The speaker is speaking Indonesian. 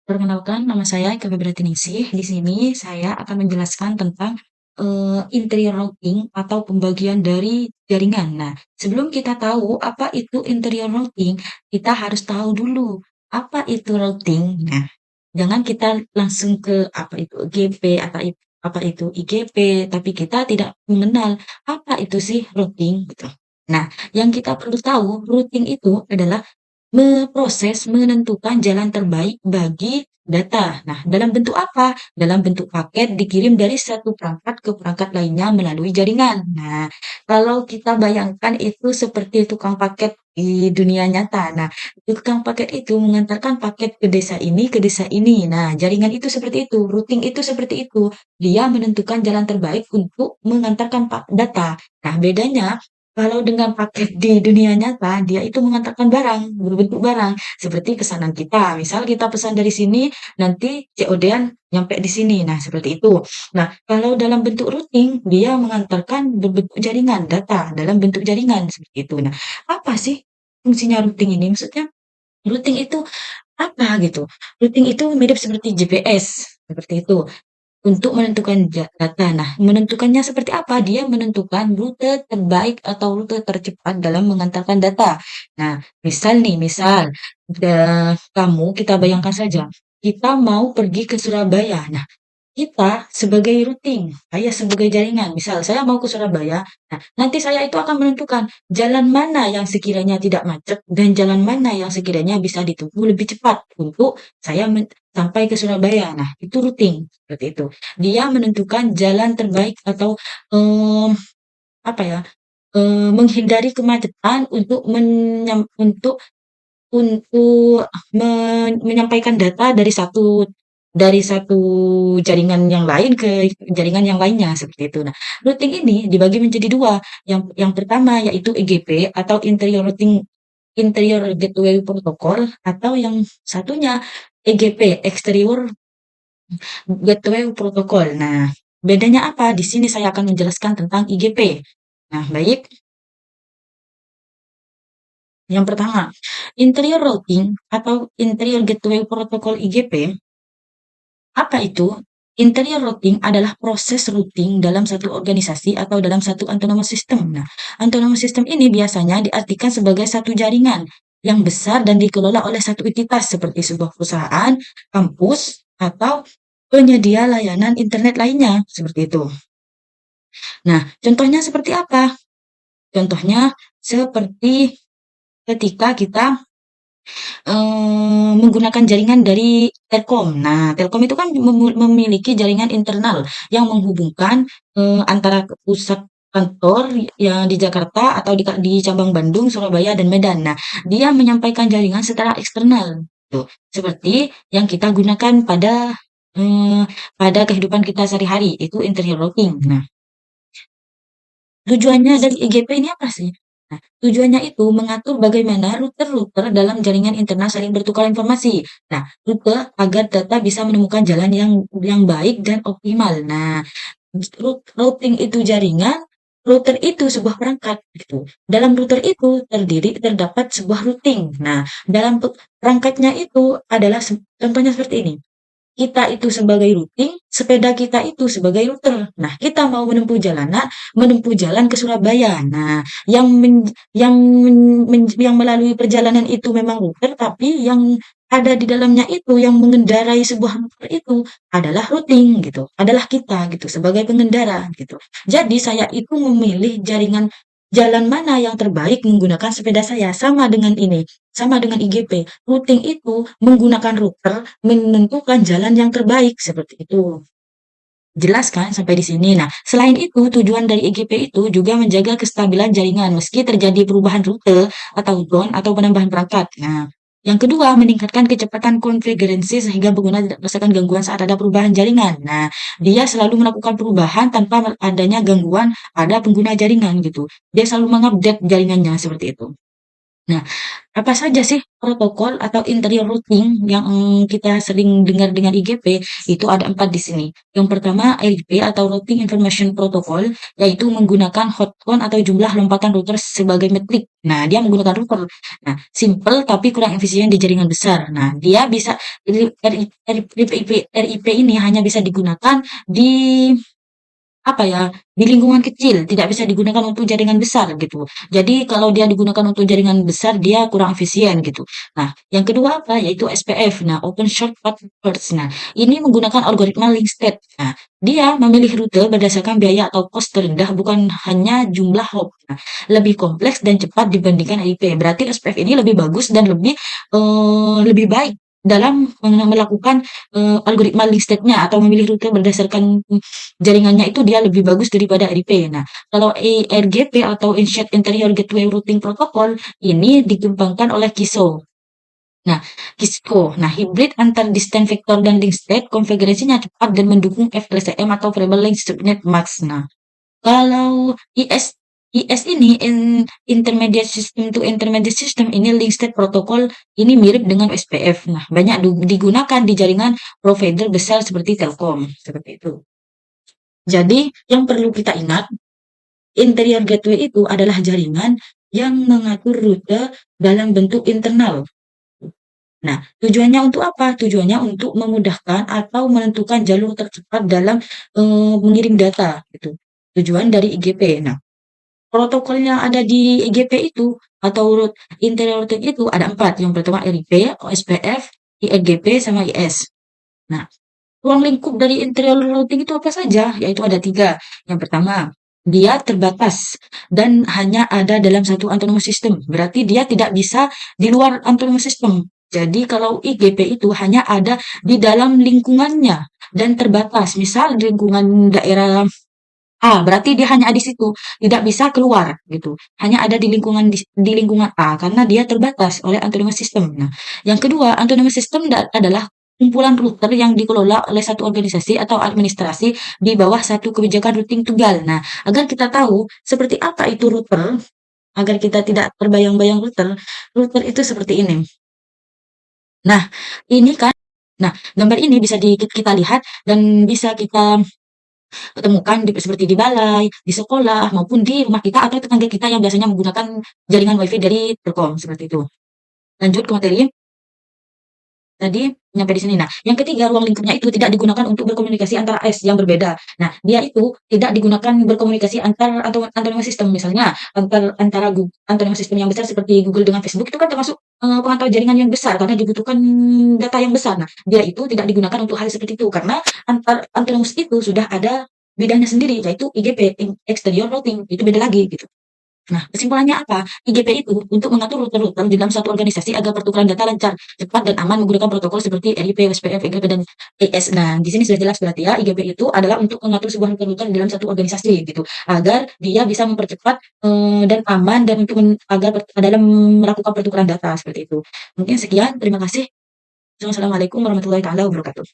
Perkenalkan, nama saya Eka Febriatiningsih. Di sini saya akan menjelaskan tentang interior routing atau pembagian dari jaringan. Nah, sebelum kita tahu apa itu interior routing, kita harus tahu dulu apa itu routing. Nah, jangan kita langsung ke apa itu GP atau apa itu IGP, tapi kita tidak mengenal apa itu sih routing gitu. Nah, yang kita perlu tahu, routing itu adalah menentukan jalan terbaik bagi data. Nah, dalam bentuk apa? Dalam bentuk paket dikirim dari satu perangkat ke perangkat lainnya melalui jaringan. Nah, kalau kita bayangkan itu seperti tukang paket di dunia nyata. Nah, tukang paket itu mengantarkan paket ke desa ini, ke desa ini. Nah, jaringan itu seperti itu, routing itu seperti itu. Dia menentukan jalan terbaik untuk mengantarkan data. Nah, bedanya kalau dengan paket di dunia nyata, dia itu mengantarkan barang, berbentuk barang, seperti pesanan kita. Misal kita pesan dari sini, nanti COD-an nyampe di sini. Nah, seperti itu. Nah, kalau dalam bentuk routing, dia mengantarkan berbentuk jaringan, data dalam bentuk jaringan, seperti itu. Nah, apa sih fungsinya routing ini? Maksudnya, routing itu apa gitu? Routing itu mirip seperti GPS, seperti itu. Untuk menentukan data. Nah, menentukannya seperti apa? Dia menentukan rute terbaik atau rute tercepat dalam mengantarkan data. Nah, misal, kita bayangkan saja, kita mau pergi ke Surabaya. Nah, kita sebagai routing, saya sebagai jaringan, misal saya mau ke Surabaya, nah nanti saya itu akan menentukan jalan mana yang sekiranya tidak macet dan jalan mana yang sekiranya bisa ditempuh lebih cepat untuk saya sampai ke Surabaya. Nah, itu routing seperti itu. Dia menentukan jalan terbaik atau em, apa ya? Menghindari kemacetan untuk untuk menyampaikan data dari satu jaringan yang lain ke jaringan yang lainnya, seperti itu. Nah, routing ini dibagi menjadi 2, yang pertama yaitu EGP atau Interior Gateway Protocol, atau yang satunya EGP, Exterior Gateway Protocol. Nah, bedanya apa? Di sini saya akan menjelaskan tentang IGP. Nah, baik. Yang pertama, Interior Routing atau Interior Gateway Protocol IGP. Apa itu? Interior routing adalah proses routing dalam satu organisasi atau dalam satu autonomous system. Nah, autonomous system ini biasanya diartikan sebagai satu jaringan yang besar dan dikelola oleh satu entitas seperti sebuah perusahaan, kampus, atau penyedia layanan internet lainnya, seperti itu. Nah, contohnya seperti apa? Contohnya seperti ketika kita menggunakan jaringan dari Telkom. Nah, Telkom itu kan memiliki jaringan internal yang menghubungkan antara pusat kantor yang di Jakarta atau di cabang Bandung, Surabaya, dan Medan. Nah, dia menyampaikan jaringan secara eksternal, tuh, seperti yang kita gunakan eh, pada kehidupan kita sehari-hari, itu interior routing. Nah, tujuannya dari EGP ini apa sih? Nah, tujuannya itu mengatur bagaimana router-router dalam jaringan internal saling bertukar informasi. Nah, rute agar data bisa menemukan jalan yang baik dan optimal. Nah, routing itu jaringan, router itu sebuah perangkat gitu. Dalam router itu terdapat sebuah routing. Nah, dalam perangkatnya itu adalah contohnya seperti ini. Kita itu sebagai routing, sepeda kita itu sebagai router. Nah, kita mau menempuh jalan ke Surabaya. Nah, yang melalui perjalanan itu memang router, tapi yang ada di dalamnya itu, yang mengendarai sebuah router itu adalah routing gitu, adalah kita gitu sebagai pengendara gitu. Jadi saya itu memilih jalan mana yang terbaik menggunakan sepeda saya, sama dengan IGP. Routing itu menggunakan router menentukan jalan yang terbaik, seperti itu. Jelas kan sampai di sini? Nah, selain itu, tujuan dari EGP itu juga menjaga kestabilan jaringan meski terjadi perubahan rute atau zone atau penambahan perangkat. Nah, yang kedua, meningkatkan kecepatan konfigurasi sehingga pengguna tidak merasakan gangguan saat ada perubahan jaringan. Nah, dia selalu melakukan perubahan tanpa adanya gangguan pada pengguna jaringan gitu. Dia selalu mengupdate jaringannya seperti itu. Nah, apa saja sih protokol atau interior routing yang kita sering dengar dengan IGP? Itu ada 4 di sini. Yang pertama RIP atau Routing Information Protocol, yaitu menggunakan hot count atau jumlah lompatan router sebagai metrik. Nah, dia menggunakan router. Nah, simple tapi kurang efisien di jaringan besar. Nah, dia bisa RIP ini hanya bisa digunakan di apa ya, di lingkungan kecil, tidak bisa digunakan untuk jaringan besar gitu. Jadi kalau dia digunakan untuk jaringan besar, dia kurang efisien gitu. Nah, yang kedua apa? Yaitu SPF. Nah, Open Short Path First. Nah, ini menggunakan algoritma link state. Nah, dia memilih rute berdasarkan biaya atau cost terendah, bukan hanya jumlah hop. Nah, lebih kompleks dan cepat dibandingkan IP. Berarti SPF ini lebih bagus dan lebih baik dalam melakukan algoritma link state-nya atau memilih rute berdasarkan jaringannya itu dia lebih bagus daripada RIP. Nah, kalau RGP atau Inside Interior Gateway Routing Protocol ini dikembangkan oleh KISO. Nah, KISCO. Nah, hybrid antar distant vector dan link state, konfigurasinya cepat dan mendukung FLCM atau Variable Length Subnet Max. Nah, kalau IS ini intermediate system to intermediate system ini link state protocol ini mirip dengan SPF. Nah, banyak digunakan di jaringan provider besar seperti Telkom, seperti itu. Jadi, yang perlu kita ingat, interior gateway itu adalah jaringan yang mengatur rute dalam bentuk internal. Nah, tujuannya untuk apa? Tujuannya untuk memudahkan atau menentukan jalur tercepat dalam mengirim data gitu. Tujuan dari IGP. Nah, protokol yang ada di IGP itu atau interior routing itu ada 4. Yang pertama RIP, OSPF, IRGP, sama IS. Nah, ruang lingkup dari interior routing itu apa saja? Yaitu ada 3. Yang pertama, dia terbatas dan hanya ada dalam satu autonomous system. Berarti dia tidak bisa di luar autonomous system. Jadi kalau IGP itu hanya ada di dalam lingkungannya dan terbatas. Misal di lingkungan daerah A, berarti dia hanya ada di situ, tidak bisa keluar gitu. Hanya ada di lingkungan A karena dia terbatas oleh autonomous system. Nah, yang kedua, autonomous system adalah kumpulan router yang dikelola oleh satu organisasi atau administrasi di bawah satu kebijakan routing tunggal. Nah, agar kita tahu seperti apa itu router, agar kita tidak terbayang-bayang router, router itu seperti ini. Nah, ini kan, nah gambar ini bisa kita lihat dan bisa kita ketemukan seperti di balai, di sekolah, maupun di rumah kita atau tetangga kita yang biasanya menggunakan jaringan WiFi dari Telkom, seperti itu. Lanjut ke materi. Tadi nyampe di sini. Nah, yang ketiga, ruang lingkupnya itu tidak digunakan untuk berkomunikasi antara S yang berbeda. Nah, dia itu tidak digunakan berkomunikasi antar autonomous system. Misalnya, antara autonomous system yang besar seperti Google dengan Facebook itu kan termasuk pemantau jaringan yang besar karena dibutuhkan data yang besar. Nah, dia itu tidak digunakan untuk hal seperti itu karena antar autonomous itu sudah ada bidangnya sendiri, yaitu IGP, Exterior Routing, itu beda lagi gitu. Nah, kesimpulannya apa? IGP itu untuk mengatur rute-rute di dalam satu organisasi agar pertukaran data lancar, cepat, dan aman menggunakan protokol seperti RIP, SPF, EGP, dan ES. Nah, di sini sudah jelas berarti ya, IGP itu adalah untuk mengatur sebuah rute-rute di dalam satu organisasi gitu, agar dia bisa mempercepat dan aman dan untuk agar dalam melakukan pertukaran data seperti itu. Mungkin sekian, terima kasih. Wassalamualaikum warahmatullahi taala wabarakatuh.